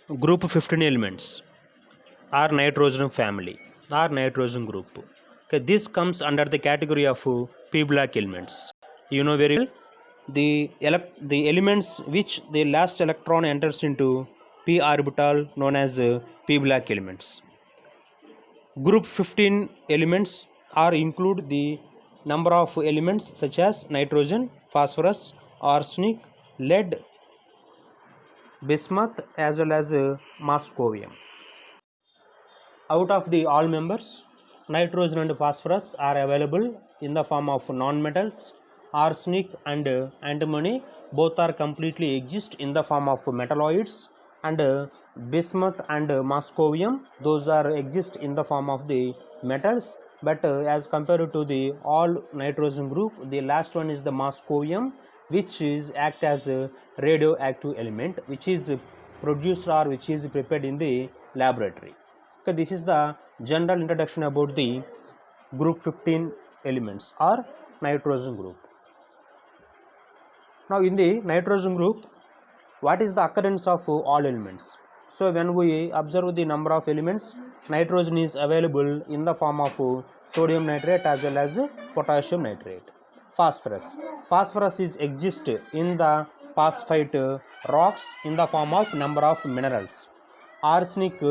group 15 elements are nitrogen family or nitrogen group. Okay, this comes under the category of p block elements. You know very well the elements which the last electron enters into p orbital known as p block elements. Group 15 elements are include the number of elements such as nitrogen, phosphorus, arsenic, lead, bismuth as well as moscovium. Out of the all members, nitrogen and phosphorus are available in the form of non-metals. Arsenic and antimony both are completely exist in the form of metalloids, and bismuth and moscovium those are exist in the form of the metals. But as compared to the all nitrogen group, the last one is the moscovium, which is act as a radioactive element which is produced or which is prepared in the laboratory. Okay, this is the general introduction about the group 15 elements or nitrogen group. Now in the nitrogen group, what is the occurrence of all elements? So when we observe the number of elements, nitrogen is available in the form of sodium nitrate as well as potassium nitrate. Phosphorus is exist in the phosphite rocks in the form of number of minerals. Arsenic,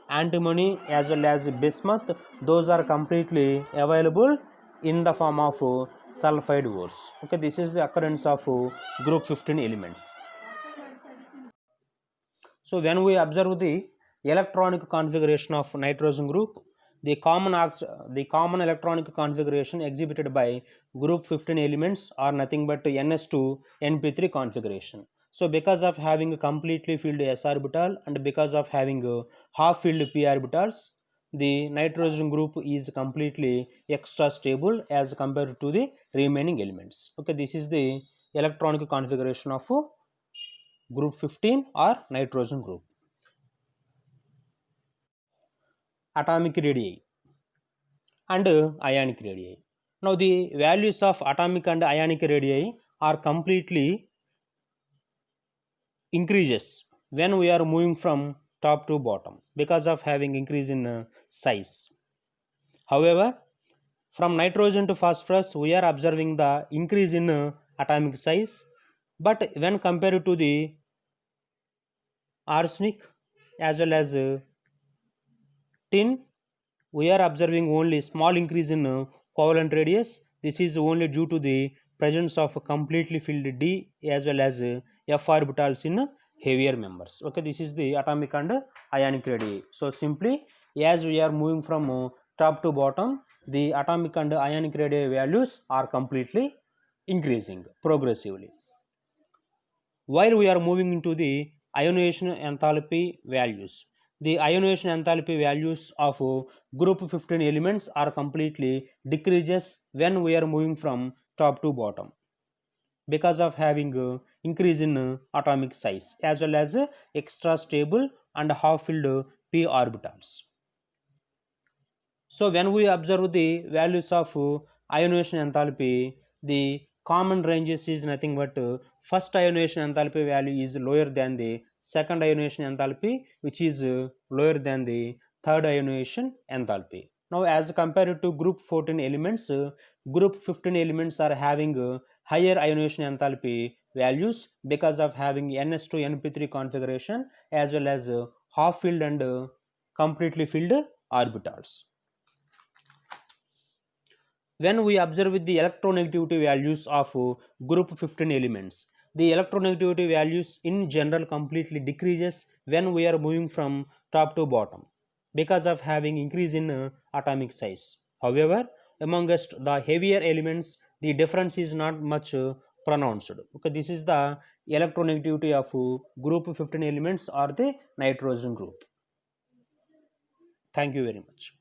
antimony as well as bismuth those are completely available in the form of sulfide ores. Okay, this is the occurrence of group 15 elements. So when we observe the electronic configuration of nitrogen group, the common electronic configuration exhibited by group 15 elements are nothing but ns2 np3 configuration. So because of having a completely filled s orbital and because of having a half filled p orbitals, the nitrogen group is completely extra stable as compared to the remaining elements. Okay, this is the electronic configuration of group 15 or nitrogen group. Atomic radii and ionic radii. Now the values of atomic and ionic radii are completely increases when we are moving from top to bottom because of having increase in size. However, from nitrogen to phosphorus we are observing the increase in atomic size, but when compared to the arsenic as well as tin, we are observing only small increase in covalent radius. This is only due to the presence of a completely filled d as well as f orbitals in heavier members. Okay, this is the atomic and ionic radii. So simply as we are moving from top to bottom, the atomic and ionic radii values are completely increasing progressively. While we are moving into the ionization enthalpy values, the ionization enthalpy values of group 15 elements are completely decreases when we are moving from top to bottom because of having increase in atomic size as well as extra stable and half filled p orbitals. So when we observe the values of ionization enthalpy, the common ranges is nothing but first ionization enthalpy value is lower than the second ionization enthalpy, which is lower than the third ionization enthalpy. Now as compared to group 14 elements, group 15 elements are having higher ionization enthalpy values because of having ns2 np3 configuration as well as half filled and completely filled orbitals. When we observe the electronegativity values of group 15 elements, the electronegativity values in general completely decreases when we are moving from top to bottom because of having increase in atomic size. However, amongst the heavier elements, the difference is not much pronounced. Okay, this is the electronegativity of group 15 elements or the nitrogen group. Thank you very much.